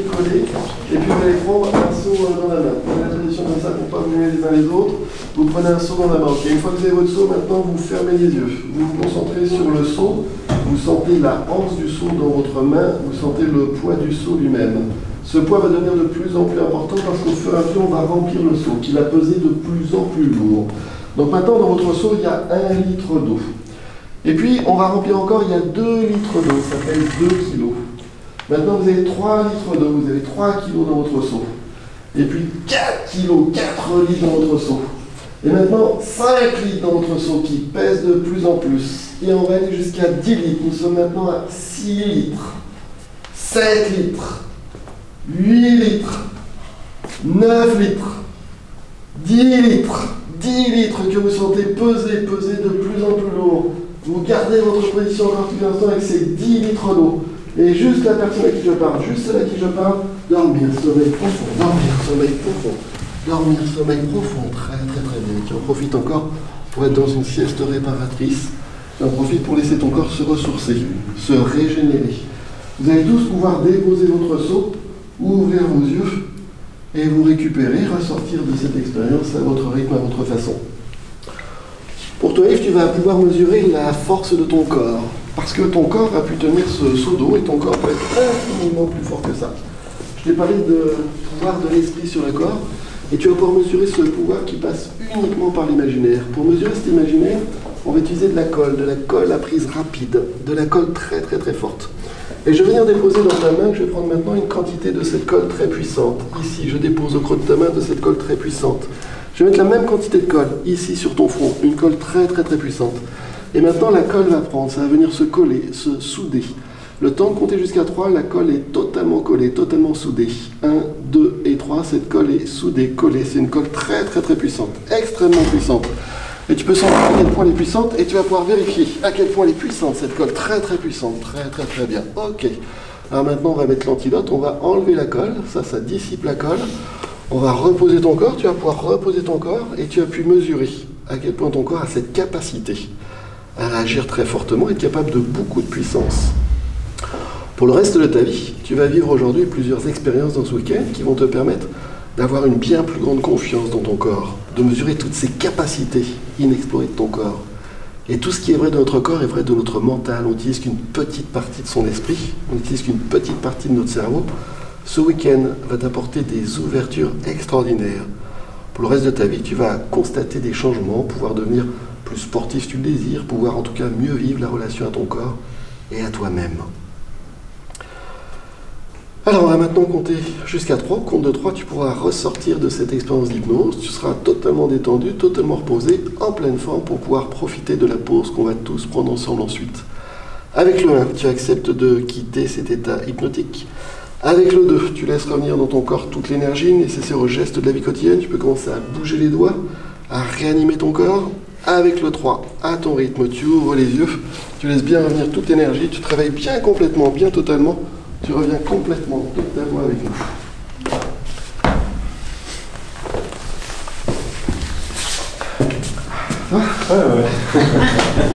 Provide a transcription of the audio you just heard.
collé, et puis vous allez prendre un seau dans la main. Prenez la position comme ça pour ne pas vous mêler les uns les autres. Vous prenez un seau dans la main. Okay. Une fois que vous avez votre seau, maintenant vous fermez les yeux. Vous vous concentrez sur le seau. Vous sentez la hanche du seau dans votre main. Vous sentez le poids du seau lui-même. Ce poids va devenir de plus en plus important parce qu'au fur et à mesure, on va remplir le seau, qui va peser de plus en plus lourd. Donc maintenant, dans votre seau, il y a 1 litre d'eau. Et puis, on va remplir encore, il y a 2 litres d'eau, ça fait 2 kilos. Maintenant, vous avez 3 litres d'eau, vous avez 3 kilos dans votre seau. Et puis 4 kilos, 4 litres dans votre seau. Et maintenant, 5 litres dans votre seau qui pèse de plus en plus. Et on va aller jusqu'à 10 litres. Nous sommes maintenant à 6 litres, 7 litres, 8 litres, 9 litres, 10 litres, 10 litres que vous sentez peser de plus en plus lourd. Vous gardez votre position encore tout l'instant avec ces 10 litres d'eau. Et juste la personne à qui je parle, juste celle à qui je parle, dormir, sommeil profond, dormir, sommeil profond, dormir, sommeil profond, très bien. Tu en profites encore pour être dans une sieste réparatrice. Tu en profites pour laisser ton corps se ressourcer, se régénérer. Vous allez tous pouvoir déposer votre seau, ouvrir vos yeux et vous récupérer, ressortir de cette expérience à votre rythme, à votre façon. Pour toi, Yves, tu vas pouvoir mesurer la force de ton corps. Parce que ton corps a pu tenir ce seau d'eau et ton corps peut être infiniment plus fort que ça. Je t'ai parlé de pouvoir de l'esprit sur le corps et tu vas pouvoir mesurer ce pouvoir qui passe uniquement par l'imaginaire. Pour mesurer cet imaginaire, on va utiliser de la colle à prise rapide, de la colle très forte. Et je vais venir déposer dans ta main, je vais prendre maintenant une quantité de cette colle très puissante. Ici, je dépose au creux de ta main de cette colle très puissante. Je vais mettre la même quantité de colle ici sur ton front, une colle très puissante. Et maintenant, la colle va prendre, ça va venir se coller, se souder. Le temps de compter jusqu'à 3, la colle est totalement collée, totalement soudée. 1, 2 et 3, cette colle est soudée, collée. C'est une colle très puissante, extrêmement puissante. Et tu peux sentir à quel point elle est puissante et tu vas pouvoir vérifier à quel point elle est puissante, cette colle, très puissante, très bien. Ok. Alors maintenant, on va mettre l'antidote, on va enlever la colle, ça dissipe la colle. On va reposer ton corps, tu vas pouvoir reposer ton corps et tu as pu mesurer à quel point ton corps a cette capacité à réagir très fortement et être capable de beaucoup de puissance. Pour le reste de ta vie, tu vas vivre aujourd'hui plusieurs expériences dans ce week-end qui vont te permettre d'avoir une bien plus grande confiance dans ton corps, de mesurer toutes ces capacités inexplorées de ton corps. Et tout ce qui est vrai de notre corps est vrai de notre mental. On n'utilise qu'une petite partie de son esprit, on n'utilise qu'une petite partie de notre cerveau. Ce week-end va t'apporter des ouvertures extraordinaires. Pour le reste de ta vie, tu vas constater des changements, pouvoir devenir plus sportif si tu le désires, pouvoir en tout cas mieux vivre la relation à ton corps et à toi-même. Alors on va maintenant compter jusqu'à 3. Compte de 3, tu pourras ressortir de cette expérience d'hypnose. Tu seras totalement détendu, totalement reposé, en pleine forme pour pouvoir profiter de la pause qu'on va tous prendre ensemble ensuite. Avec le 1, tu acceptes de quitter cet état hypnotique. Avec le 2, tu laisses revenir dans ton corps toute l'énergie nécessaire aux gestes de la vie quotidienne. Tu peux commencer à bouger les doigts, à réanimer ton corps. Avec le 3, à ton rythme, tu ouvres les yeux, tu laisses bien revenir toute l'énergie, tu te réveilles bien complètement, bien totalement, tu reviens complètement, totalement avec nous. Ah, ouais.